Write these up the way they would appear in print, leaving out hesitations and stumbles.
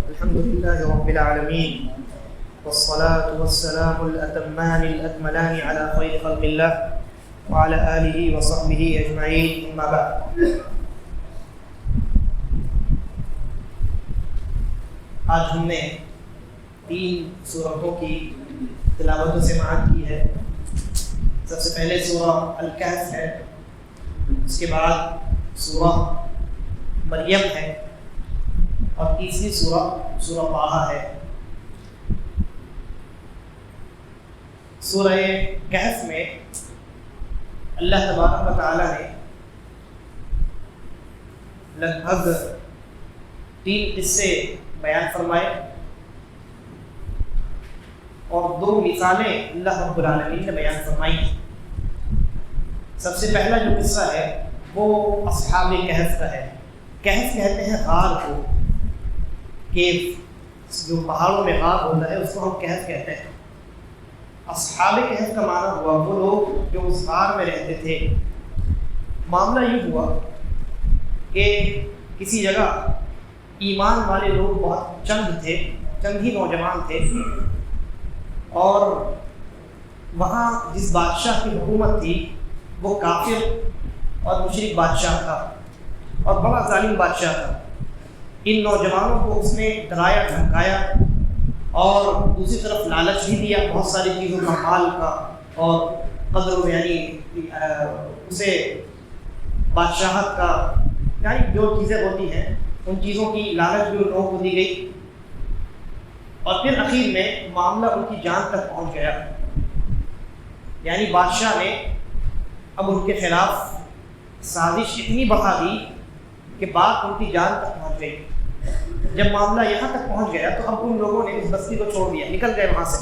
الحمد لله رب العالمين والصلاة والسلام الأتمان الأكملان على خير خلق الله وعلى آله وصحبه أجمعين أما بعد. آج ہم نے 3 سورتوں کی تلاوت و سماعت کی ہے. سب سے پہلے سورہ الکہف ہے، اس کے بعد سورہ مریم ہے، اور تیسری سورہ طٰہٰ ہے. سورہ کہف میں اللہ تبارک و تعالیٰ نے لگ بھگ 3 قصے بیان فرمائے اور 2 مثالیں اللہ رب العالمین نے بیان فرمائی. سب سے پہلا جو قصہ ہے وہ اصحاب کہف کا ہے. کہف کہتے ہیں غار کو، کیف جو پہاڑوں میں غار ہوتا ہے اس کو ہم کہف کہتے ہیں. اصحاب کہف کا معنی ہوا وہ لوگ جو اس غار میں رہتے تھے. معاملہ یہ ہوا کہ کسی جگہ ایمان والے لوگ بہت چند تھے، چند ہی نوجوان تھے، اور وہاں جس بادشاہ کی حکومت تھی وہ کافر اور مشرک بادشاہ تھا اور بڑا ظالم بادشاہ تھا. ان نوجوانوں کو اس نے ڈرایا دھمکایا اور دوسری طرف لالچ بھی دیا، بہت ساری چیزوں کا، مال کا اور قدر، یعنی اسے بادشاہت کا، یعنی جو چیزیں ہوتی ہیں ان چیزوں کی لالچ بھی ان لوگوں کو دی گئی. اور پھر اخیر میں معاملہ ان کی جان تک پہنچ گیا. یعنی بادشاہ نے اب ان کے خلاف سازش اتنی بڑھا دی کہ بات ان کی جان تک پہنچ گئی. جب معاملہ یہاں تک پہنچ گیا تو اب ان لوگوں نے اس بستی کو چھوڑ دیا، نکل گئے وہاں سے.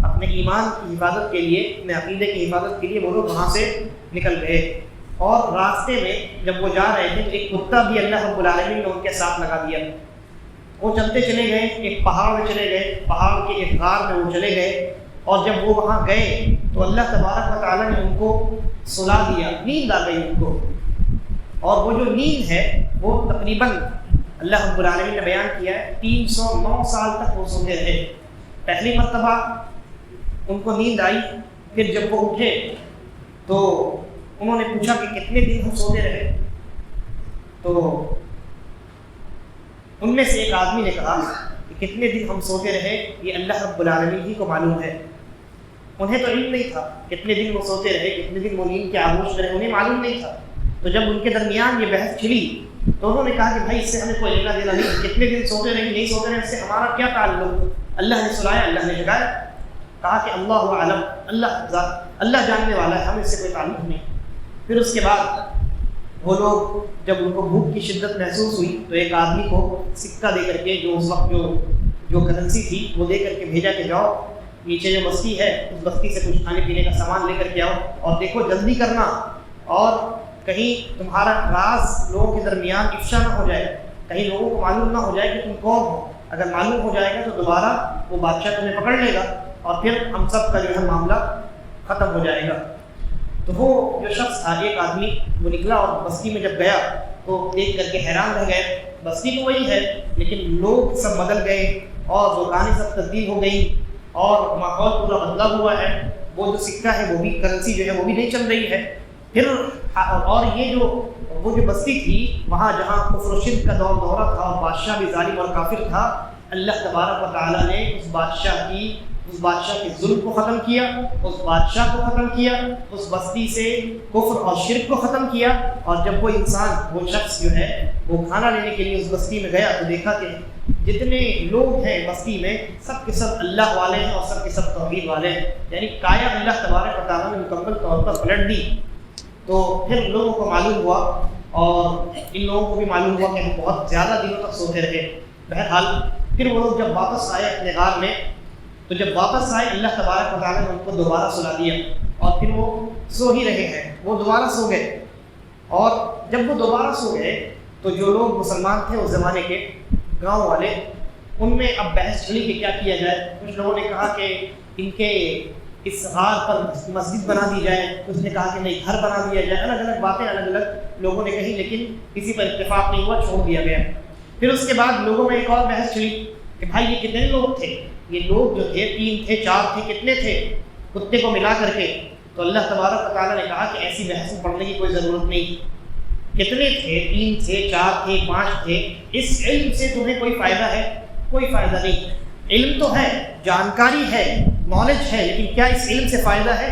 اپنے ایمان کی حفاظت کے لیے، اپنے عقیدے کی حفاظت کے لیے وہ لوگ وہاں سے نکل گئے. اور راستے میں جب وہ جا رہے تھے تو ایک کتا بھی اللہ رب العالمین نے ان کے ساتھ لگا دیا. وہ چلتے چلے گئے، ایک پہاڑ میں چلے گئے، پہاڑ کے ایک غار میں وہ چلے گئے. اور جب وہ وہاں گئے تو اللہ تبارک و تعالیٰ نے ان کو سلا دیا، نیند آ گئی ان کو. اور وہ جو نیند ہے وہ تقریباً اللہ رب العالمین نے بیان کیا ہے 309 سال تک وہ سوتے رہے. پہلی مرتبہ ان کو نیند آئی، پھر جب وہ اٹھے تو انہوں نے پوچھا کہ کتنے دن ہم سوتے رہے. تو ان میں سے ایک آدمی نے کہا کہ کتنے دن ہم سوتے رہے یہ اللہ رب العالمین ہی کو معلوم ہے. انہیں تو علم نہیں تھا کتنے دن وہ سوتے رہے، کتنے دن وہ نیند کے آغوش رہے، انہیں معلوم نہیں تھا. تو جب ان کے درمیان یہ بحث چھڑی تو انہوں نے کہا کہ بھائی اس سے ہمیں کوئی لینا دینا نہیں، کتنے دن سوتے رہے نہیں سوتے رہے اس سے ہمارا کیا تعلق. اللہ نے سلایا، اللہ نے جگایا. کہا کہ اللہ عالم، اللہ جاننے والا ہے، ہمیں اس سے کوئی تعلق نہیں. پھر اس کے بعد وہ لوگ جب ان کو بھوک کی شدت محسوس ہوئی تو ایک آدمی کو سکہ دے کر کے، جو اس وقت جو کرنسی تھی وہ دے کر کے بھیجا کہ جاؤ نیچے جو بستی ہے اس بستی سے کچھ کھانے پینے کا سامان لے کر کے آؤ، اور دیکھو جلدی کرنا اور کہیں تمہارا راز لوگوں کے درمیان افشا نہ ہو جائے، کہیں لوگوں کو معلوم نہ ہو جائے کہ تم کون ہو. اگر معلوم ہو جائے گا تو دوبارہ وہ بادشاہ تمہیں پکڑ لے گا اور پھر ہم سب کا جو ہے معاملہ ختم ہو جائے گا. تو وہ جو شخص تھا، ایک آدمی، وہ نکلا اور بستی میں جب گیا تو دیکھ کر کے حیران رہ گئے. بستی تو وہی ہے لیکن لوگ سب بدل گئے اور دکانیں سب تبدیل ہو گئی اور ماحول پورا بدلا ہوا ہے. وہ جو سکہ ہے وہ بھی، کرنسی جو ہے وہ بھی نہیں چل رہی ہے. پھر اور یہ وہ جو بستی تھی وہاں جہاں کفر و شرک کا دورہ تھا اور بادشاہ بھی ظالم اور کافر تھا، اللہ تبارک و تعالیٰ نے اس بادشاہ کے ظلم کو ختم کیا، اس بادشاہ کو ختم کیا، اس بستی سے کفر اور شرک کو ختم کیا. اور جب وہ انسان، وہ شخص جو ہے وہ کھانا لینے کے لیے اس بستی میں گیا تو دیکھا کہ جتنے لوگ ہیں بستی میں سب کے سب اللہ والے ہیں اور سب کے سب توحید والے ہیں. یعنی کایا اللہ تبارک و تعالیٰ نے مکمل طور پر پلٹ دی. تو پھر لوگوں کو معلوم ہوا اور ان لوگوں کو بھی معلوم ہوا کہ ہم بہت زیادہ دنوں تک سوتے رہے. بہرحال پھر وہ لوگ جب واپس آئے اپنے غار میں، تو جب واپس آئے اللہ تبارک و تعالیٰ نے ان کو دوبارہ سلا دیا اور پھر وہ سو ہی رہے ہیں. وہ دوبارہ سو گئے اور جب وہ دوبارہ سو گئے تو جو لوگ مسلمان تھے اس زمانے کے گاؤں والے، ان میں اب بحث چلی کہ کیا کیا جائے. کچھ لوگوں نے کہا کہ ان کے اس غار پر مسجد بنا دی جائے، کچھ نے کہا کہ نہیں گھر بنا دیا جائے، الگ الگ باتیں الگ الگ لوگوں نے کہی، لیکن کسی پر اتفاق نہیں ہوا، چھوڑ دیا گیا۔ پھر اس کے بعد لوگوں میں ایک اور بحث چلی کہ بھائی یہ کتنے لوگ تھے، یہ لوگ جو تھے 3 تھے 4 تھے، کتنے تھے کتے کو ملا کر کے؟ تو اللہ تبارک و تعالیٰ نے کہا کہ ایسی بحث میں پڑھنے کی کوئی ضرورت نہیں، کتنے تھے 3 تھے 4 تھے 5 تھے، اس علم سے تمہیں کوئی فائدہ ہے؟ کوئی فائدہ نہیں۔ علم تو ہے، جانکاری ہے، نالج ہے، لیکن کیا اس علم سے فائدہ ہے؟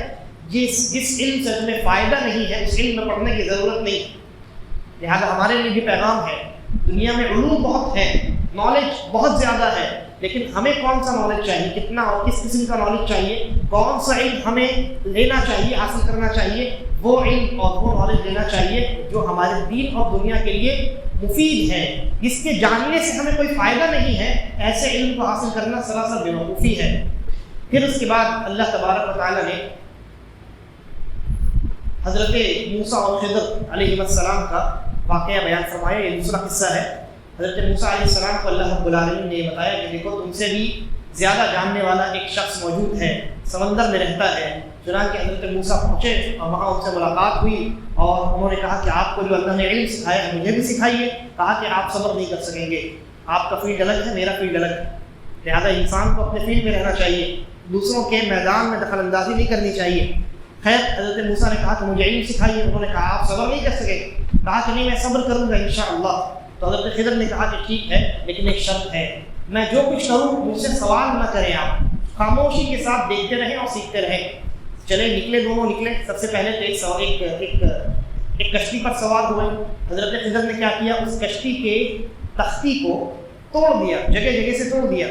جس علم سے تمہیں فائدہ نہیں ہے اس علم میں پڑھنے کی ضرورت نہیں۔ لہٰذا ہمارے لیے بھی پیغام ہے، دنیا میں علوم بہت ہیں، نالج بہت زیادہ ہے، لیکن ہمیں کون سا نالج چاہیے، کتنا اور کس قسم کا نالج چاہیے، کون سا علم ہمیں لینا چاہیے، حاصل کرنا چاہیے، وہ علم اور وہ نالج لینا چاہیے جو ہمارے دین اور دنیا کے لیے مفید ہے۔ جس کے جاننے سے ہمیں کوئی فائدہ نہیں ہے، ایسے علم کو حاصل کرنا سراسر بیوقوفی ہے۔ پھر اس کے بعد اللہ تبارک و تعالیٰ نے حضرت موسیٰ اور خضر علیہ السلام کا واقعہ بیان فرمایا۔ یہ دوسرا قصہ ہے۔ حضرت موسیٰ علیہ السلام کو اللہ رب العالمین نے یہ بتایا کہ دیکھو تم سے بھی زیادہ جاننے والا ایک شخص موجود ہے، سمندر میں رہتا ہے۔ چنانچہ حضرت موسیٰ پہنچے اور وہاں ان سے ملاقات ہوئی اور انہوں نے کہا کہ آپ کو جو اللہ نے علم سکھایا ہے مجھے بھی سکھائیے۔ کہا کہ آپ صبر نہیں کر سکیں گے، آپ کا فیلڈ الگ ہے، میرا فیلڈ الگ ہے، لہٰذا انسان کو اپنے فیلڈ میں رہنا چاہیے، دوسروں کے میدان میں دخل اندازی نہیں کرنی چاہیے۔ خیر حضرت موسیٰ نے کہا کہ مجھے علم سکھائیے، انہوں نے کہا آپ صبر نہیں کر سکیں؟ کہا کہ نہیں میں صبر کروں گا انشاءاللہ۔ تو حضرت خضر نے کہا کہ ٹھیک ہے، لیکن ایک شرط ہے، میں جو کچھ کروں مجھ سے سوال نہ کریں، آپ خاموشی کے ساتھ دیکھتے رہیں اور سیکھتے رہیں۔ چلے نکلے، دونوں نکلے۔ سب سے پہلے تو ایک کشتی پر سوار ہوئے۔ حضرت خضر نے کیا کیا، اس کشتی کے تختی کو توڑ دیا، جگہ جگہ سے توڑ دیا،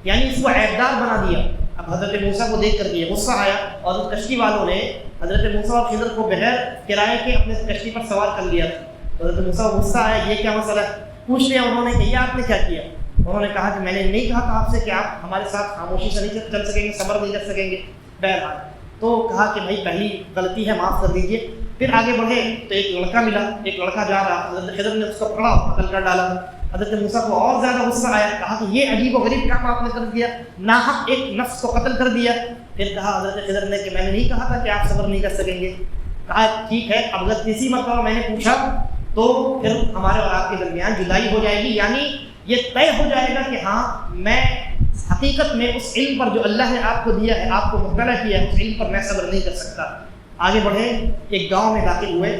یعنی اس کو عیبدار بنا دیا۔ اب حضرت موسیٰ کو دیکھ کر کے غصہ آیا اور اس کشتی والوں نے حضرت موسیٰ اور خضر کو بغیر کرائے کے اپنے کشتی پر سوار کر لیا۔ حضرت موسیٰ کو غصہ آیا، یہ کیا مسئلہ ہے؟ پوچھ لیا انہوں نے کہ یہ آپ نے کیا کیا؟ انہوں نے کہا کہ میں نے نہیں کہا تھا آپ سے کہ آپ ہمارے ساتھ خاموشی سے نہیں چل سکیں گے، صبر نہیں کر سکیں گے؟ بہرحال تو کہا کہ بھائی پہلی غلطی ہے، معاف کر دیجیے۔ پھر آگے بڑھے تو ایک لڑکا ملا، ایک لڑکا جا رہا، حضرت خضر نے اس کو پکڑا، قتل کر ڈالا۔ حضرت موسیٰ کو اور زیادہ غصہ آیا، کہا کہ یہ عجیب و غریب کام آپ نے کر دیا، ناحق ایک نفس کو قتل کر دیا۔ پھر کہا حضرت خضر نے کہ میں نے نہیں کہا تھا کہ آپ صبر نہیں کر سکیں گے۔ کہا ٹھیک ہے، اب اگر کسی مرتبہ میں نے پوچھا تو پھر ہمارے اور آپ کے درمیان جدائی ہو جائے گی، یعنی یہ طے ہو جائے گا کہ ہاں میں حقیقت میں اس علم پر جو اللہ نے آپ کو دیا ہے، آپ کو مطلع کیا ہے، اس علم پر میں صبر نہیں کر سکتا۔ آگے بڑھے، ایک گاؤں میں داخل ہوئے۔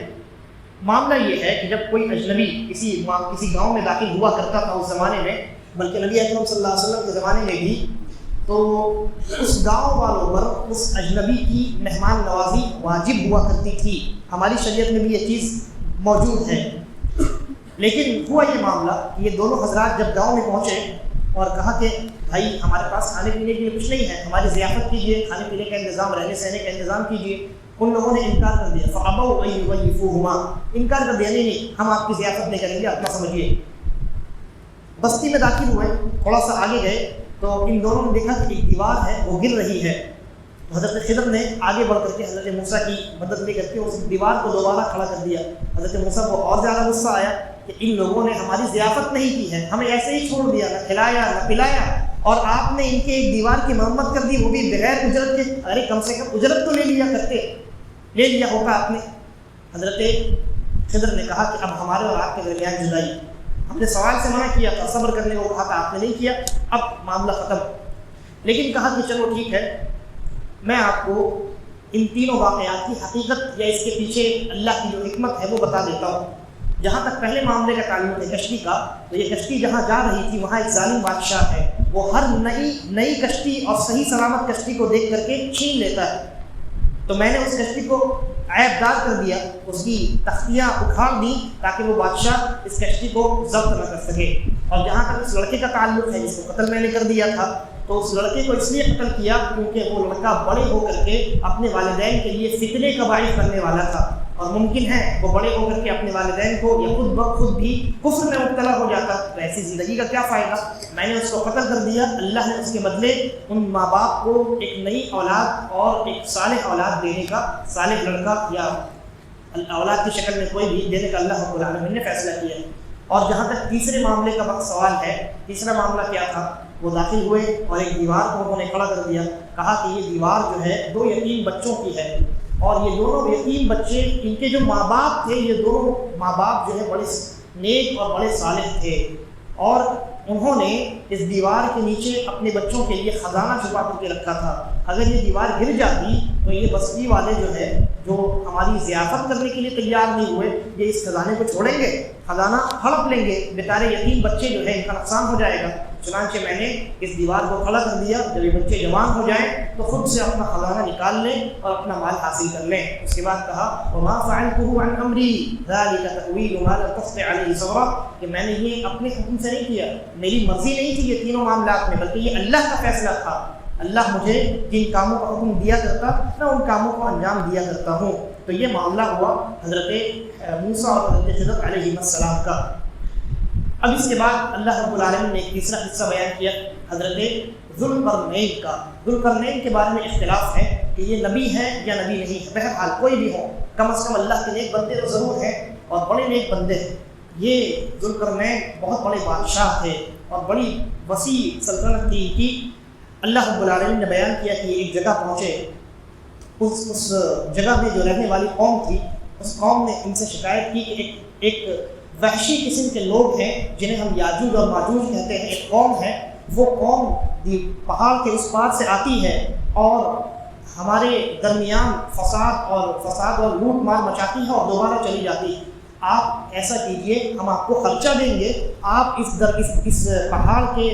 معاملہ یہ ہے کہ جب کوئی اجنبی کسی گاؤں میں داخل ہوا کرتا تھا اس زمانے میں، بلکہ نبی اکرم صلی اللہ علیہ وسلم کے زمانے میں بھی، تو اس گاؤں والوں پر اس اجنبی کی مہمان نوازی واجب ہوا کرتی تھی۔ ہماری شریعت میں بھی یہ چیز موجود ہے۔ لیکن ہوا یہ معاملہ کہ یہ دونوں حضرات جب گاؤں میں پہنچے اور کہا کہ بھائی ہمارے پاس کھانے پینے کے لیے کچھ نہیں ہے، ہماری ضیافت کیجیے، کھانے پینے کا انتظام، رہنے سہنے کا انتظام کیجیے۔ ان لوگوں نے انکار کر دیا، فَأَبَوْا أَن يُضَيِّفُوهُمَا، انکار کر دیا، نہیں ہم آپ کی ضیافت نہیں کریں گے، اپنا سمجھیے۔ بستی میں داخل ہوئے، تھوڑا سا آگے گئے تو ان دونوں نے دیکھا کہ ایک دیوار ہے وہ گر رہی ہے۔ حضرت خضر نے آگے بڑھ کر کے حضرت موسیٰ کی مدد لے کر کے اس دیوار کو دوبارہ کھڑا کر دیا۔ حضرت موسیٰ کو اور زیادہ غصہ آیا کہ ان لوگوں نے ہماری ضیافت نہیں کی ہے، ہمیں ایسے ہی چھوڑ دیا، نہ کھلایا نہ پلایا، اور آپ نے ان کے ایک دیوار کی مرمت کر دی، وہ بھی بغیر اجرت کے۔ ارے کم سے کم اجرت تو لے لیا ہوگا آپ نے۔ حضرت خضر نے کہا کہ اب ہمارے اور آپ کے درمیان جدائی، ہم نے سوال سے منع کیا تھا، صبر کرنے کو کہا تھا، آپ نے نہیں کیا، اب معاملہ ختم۔ لیکن کہا کہ چلو ٹھیک ہے، میں آپ کو ان تینوں واقعات کی حقیقت یا اس کے پیچھے اللہ کی جو حکمت ہے وہ بتا دیتا ہوں۔ جہاں تک پہلے معاملے کا تعلق ہے کشتی کا، تو یہ کشتی جہاں جا رہی تھی وہاں ایک ظالم بادشاہ ہے، وہ ہر نئی کشتی اور صحیح سلامت کشتی کو دیکھ کر کے چھین لیتا ہے۔ تو میں نے اس کشتی کو عیبدار کر دیا، اس کی تختیاں اکھاڑ دی تاکہ وہ بادشاہ اس کشتی کو ضبط نہ کر سکے۔ اور جہاں تک اس لڑکے کا تعلق ہے جس کو قتل میں نے کر دیا تھا، تو اس لڑکے کو اس لیے قتل کیا کیونکہ وہ لڑکا بڑے ہو کر کے اپنے والدین کے لیے فتنے کا باعث بننے والا تھا، اور ممکن ہے وہ بڑے ہو کر کے اپنے والدین کو یا خود بخود بھی کفر میں مبتلا ہو جاتا، تو ایسی زندگی کا کیا فائدہ؟ میں نے اس کو قتل کر دیا، اللہ نے اس کے بدلے ان ماں باپ کو ایک نئی اولاد اور ایک صالح اولاد دینے کا، صالح لڑکا یا اولاد کی شکل میں کوئی بھی دینے کا اللہ رب العالمین نے فیصلہ کیا ہے۔ اور جہاں تک تیسرے معاملے کا سوال ہے، تیسرا معاملہ کیا تھا؟ وہ داخل ہوئے اور ایک دیوار کو انہوں نے کھڑا کر دیا، کہا کہ یہ دیوار جو ہے 2 یتیم بچوں کی ہے، اور یہ دونوں یتیم بچے، ان کے جو ماں باپ تھے، یہ دونوں ماں باپ جو ہے بڑے نیک اور بڑے صالح تھے، اور انہوں نے اس دیوار کے نیچے اپنے بچوں کے لیے خزانہ چھپا کر کے رکھا تھا۔ اگر یہ دیوار گر جاتی تو یہ بستی والے جو ہے، جو ہماری ضیافت کرنے کے لیے تیار نہیں ہوئے، یہ اس خزانے کو چھوڑیں گے، خزانہ ہڑپ لیں گے، بیچارے یتیم بچے جو ہے ان کا نقصان ہو جائے گا۔ چنانچہ میں نے اس دیوار کو کھڑا کر دیا، جب یہ بچے جوان ہو جائیں تو خود سے اپنا خزانہ نکال لیں اور اپنا مال حاصل کر لیں۔ اس کے بعد کہا وما فعلته عن امری ذلك تأویل ما لم تستطع علیہ صبرا، کہ میں نے یہ اپنے حکم سے نہیں کیا، میری مرضی نہیں تھی یہ تینوں معاملات میں، بلکہ یہ اللہ کا فیصلہ تھا۔ اللہ مجھے جن کاموں کا حکم دیا کرتا میں ان کاموں کو انجام دیا کرتا ہوں۔ تو یہ معاملہ ہوا حضرت موسیٰ اور حضرت خضر علیہ السلام کا۔ اب اس کے بعد اللہ رب العالمین نے ایک تیسرا قصہ بیان کیا حضرت ذوالقرنین کا۔ ذوالقرنین کے بارے میں اختلاف ہے کہ یہ نبی ہے یا نبی نہیں ہے، بہرحال کوئی بھی ہو، کم از کم اللہ کے نیک بندے تو ضرور ہیں اور بڑے نیک بندے ہیں۔ یہ ذوالقرنین بہت بڑے بادشاہ تھے اور بڑی وسیع سلطنت تھی ان کی۔ اللہ رب العالمین نے بیان کیا کہ ایک جگہ پہنچے، اس جگہ میں جو رہنے والی قوم تھی، اس قوم نے ان سے شکایت کی کہ ایک وحشی قسم کے لوگ ہیں جنہیں ہم یاجوج اور ماجوج کہتے ہیں، ایک قوم ہے، وہ قوم پہاڑ کے اس پار سے آتی ہے اور ہمارے درمیان فساد اور لوٹ مار مچاتی ہے اور دوبارہ چلی جاتی ہے۔ آپ ایسا کیجئے، ہم آپ کو خرچہ دیں گے، آپ اس پہاڑ کے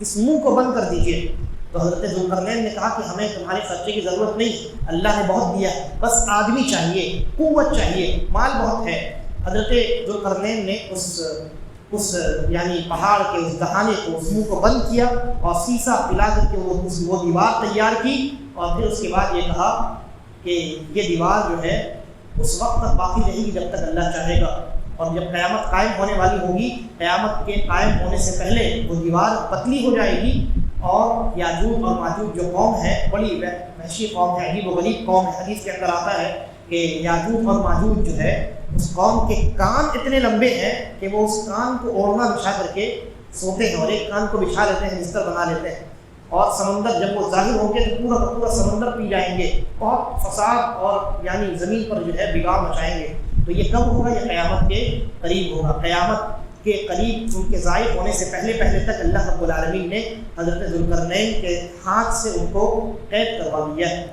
اس منہ کو بند کر دیجئے۔ تو حضرت ذوالقرنین نے کہا کہ ہمیں تمہارے خرچے کی ضرورت نہیں، اللہ نے بہت دیا ہے، بس آدمی چاہیے، قوت چاہیے، مال بہت ہے۔ حضرت ذوالقرنین نے اس یعنی پہاڑ کے اس دہانے کو، اس منہ کو بند کیا اور سیسا پلا کر کے وہ دیوار تیار کی، اور پھر اس کے بعد یہ کہا کہ یہ دیوار جو ہے اس وقت تک باقی رہے گی جب تک اللہ چاہے گا، اور جب قیامت قائم ہونے والی ہوگی، قیامت کے قائم ہونے سے پہلے وہ دیوار پتلی ہو جائے گی، اور یاجوج اور ماجوج جو قوم ہے، بڑی وحشی قوم ہے، عجیب و غریب قوم ہے۔ حدیث کے اندر آتا ہے کہ یاجوج اور ماجوج جو ہے، اس قوم کے کان اتنے لمبے ہیں کہ وہ اس کان کو اوڑھنا بچھا کر کے سوتے ہیں، اور ایک کان کو بچھا لیتے ہیں، بستر بنا لیتے ہیں، اور سمندر جب وہ ظاہر ہوں گے تو پورا کا پورا سمندر پی جائیں گے، بہت فساد اور یعنی زمین پر جو ہے بگاڑ مچائیں گے۔ تو یہ کب ہوگا؟ یہ قیامت کے قریب ہوگا۔ قیامت کے قریب ان کے ظاہر ہونے سے پہلے تک اللہ رب العالمین نے حضرت ذوالقرنین کے ہاتھ سے ان کو قید کروا دیا ہے۔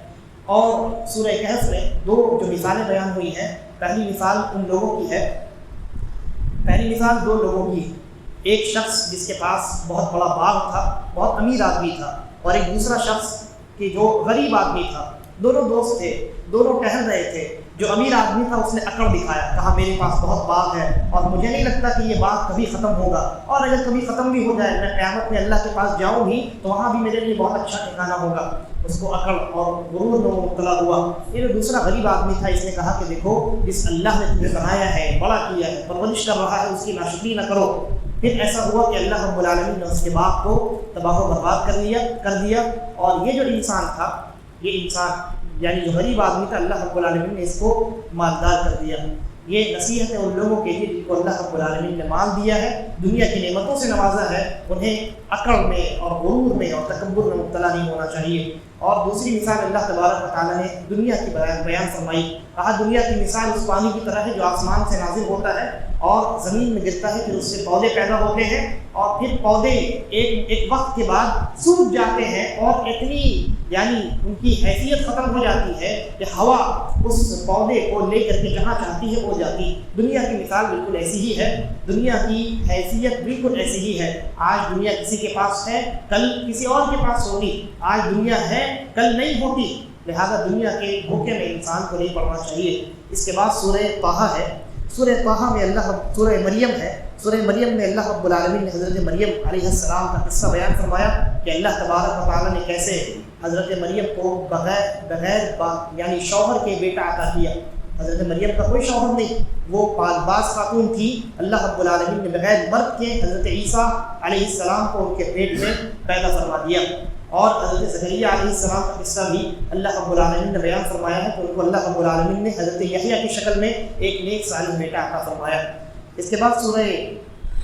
اور سورہ کہف میں 2 جو مثالیں بیان ہوئی ہیں، پہلی مثال ان لوگوں کی ہے، پہلی مثال 2 لوگوں کی، ایک شخص جس کے پاس بہت بڑا باغ تھا، بہت امیر آدمی تھا، اور ایک دوسرا شخص کہ جو غریب آدمی تھا، دونوں دوست تھے، دونوں ٹہل رہے تھے۔ جو امیر آدمی تھا اس نے اکڑ دکھایا، کہا میرے پاس بہت باغ ہے اور مجھے نہیں لگتا کہ یہ باغ کبھی ختم ہوگا، اور اگر کبھی ختم بھی ہو جائے، میں قیامت میں اللہ کے پاس جاؤں بھی تو وہاں بھی میرے لیے بہت اچھا ٹھکانہ ہوگا۔ اس کو اکڑ اور غرور میں مبتلا ہوا۔ یہ جو دوسرا غریب آدمی تھا، اس نے کہا کہ دیکھو، جس اللہ نے تمہیں بنایا ہے، بڑا کیا ہے، پرورش کر رہا ہے، اس کی ناشکری نہ کرو۔ پھر ایسا ہوا کہ اللہ رب العالمین نے اس کے باغ کو تباہ و برباد کر دیا، اور یہ جو انسان تھا، یہ انسان یعنی جو غریب آدمی تھا، اللہ رب العالمین نے اس کو مالدار کر دیا۔ یہ نصیحت ہے ان لوگوں کے لیے جن کو اللہ رب العالمین نے مال دیا ہے، دنیا کی نعمتوں سے نوازا ہے، انہیں اکڑ میں اور غرور میں اور تکبر میں مبتلا نہیں ہونا چاہیے۔ اور دوسری مثال اللہ تبارک و تعالیٰ نے دنیا کی بیان فرمائی، کہا دنیا کی مثال اس پانی کی طرح ہے جو آسمان سے نازل ہوتا ہے اور زمین میں گرتا ہے، پھر اس سے پودے پیدا ہوتے ہیں، اور پھر پودے ایک وقت کے بعد سوکھ جاتے ہیں، اور اتنی یعنی ان کی حیثیت ختم ہو جاتی ہے کہ ہوا اس پودے کو لے کر کے جہاں چاہتی ہے وہ جاتی۔ دنیا کی مثال بالکل ایسی ہی ہے، دنیا کی حیثیت بالکل ایسی ہی ہے۔ آج دنیا کسی کے پاس ہے، کل کسی اور کے پاس ہوگی، آج دنیا ہے، کل نہیں ہوتی، لہذا دنیا کے دھوکے میں انسان کو نہیں پڑنا چاہیے۔ اس کے بعد سورہ طٰہٰ ہے، سورہ طٰہٰ میں سورہ مریم ہے، سورہ مریم میں اللہ رب العالمین نے حضرت مریم علیہ السلام کا قصہ بیان فرمایا کہ اللہ تبارک و تعالیٰ نے کیسے حضرت مریم کو بغیر یعنی شوہر کے بیٹا عطا کیا۔ حضرت مریم کا کوئی شوہر نہیں، وہ باز خاتون تھی، اللہ رب العالمین نے بغیر مرد کے حضرت عیسیٰ علیہ السلام کو ان کے پیٹ میں پیدا فرما دیا۔ اور حضرت زکریا علیہ السلام کا قصہ بھی اللہ رب العالمین نے بیان فرمایا ہے کہ ان کو اللہ رب العالمین نے حضرت یحییٰ کی شکل میں ایک نیک صالح بیٹا عطا فرمایا۔ اس کے بعد سورہ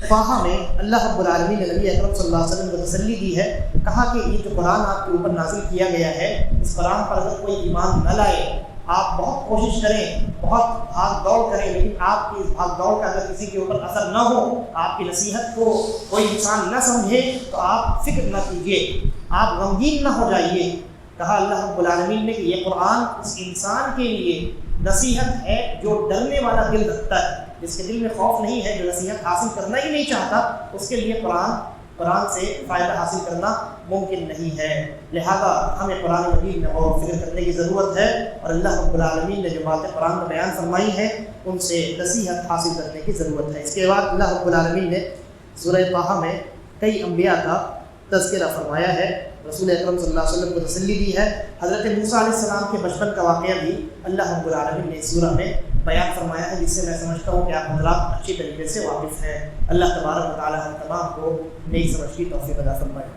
طٰہٰ میں اللہ رب العالمین نے نبی اکرم صلی اللہ علیہ وسلم کو تسلی دی ہے، کہا کہ یہ جو قرآن آپ کے اوپر نازل کیا گیا ہے، اس قرآن پر اگر کوئی ایمان نہ لائے، آپ بہت کوشش کریں، بہت بھاگ دوڑ کریں، لیکن آپ کی اس بھاگ دوڑ کا اگر کسی کے اوپر اثر نہ ہو، آپ کی نصیحت کو کوئی انسان نہ سمجھے، تو آپ فکر نہ کیجیے، آپ غمگین نہ ہو جائیے۔ کہا اللہ رب العالمین نے کہ یہ قرآن اس انسان کے لیے نصیحت ہے جو ڈرنے والا دل رکھتا ہے، جس کے دل میں خوف نہیں ہے، جو نصیحت حاصل کرنا ہی نہیں چاہتا، اس کے لیے قرآن سے فائدہ حاصل کرنا ممکن نہیں ہے۔ لہذا ہمیں قرآن مجید میں غور و فکر کرنے کی ضرورت ہے، اور اللہ رب العالمین نے جو باتیں قرآن میں بیان فرمائی ہیں ان سے نصیحت حاصل کرنے کی ضرورت ہے۔ اس کے بعد اللہ رب العالمین نے سورہ طٰہٰ میں کئی انبیاء کا تذکرہ فرمایا ہے، رسول اکرم صلی اللہ علیہ وسلم کو تسلی دی ہے۔ حضرت موسیٰ علیہ السلام کے بچپن کا واقعہ بھی اللہ رب العالمین نے اس سورہ میں بیان فرمایا ہے، جس سے میں سمجھتا ہوں کہ آپ حضرات اچھی طریقے سے واقف ہیں۔ اللہ تبارک و تعالی ہم تمام کو نیک سمجھ کی توفیق عطا فرمائے۔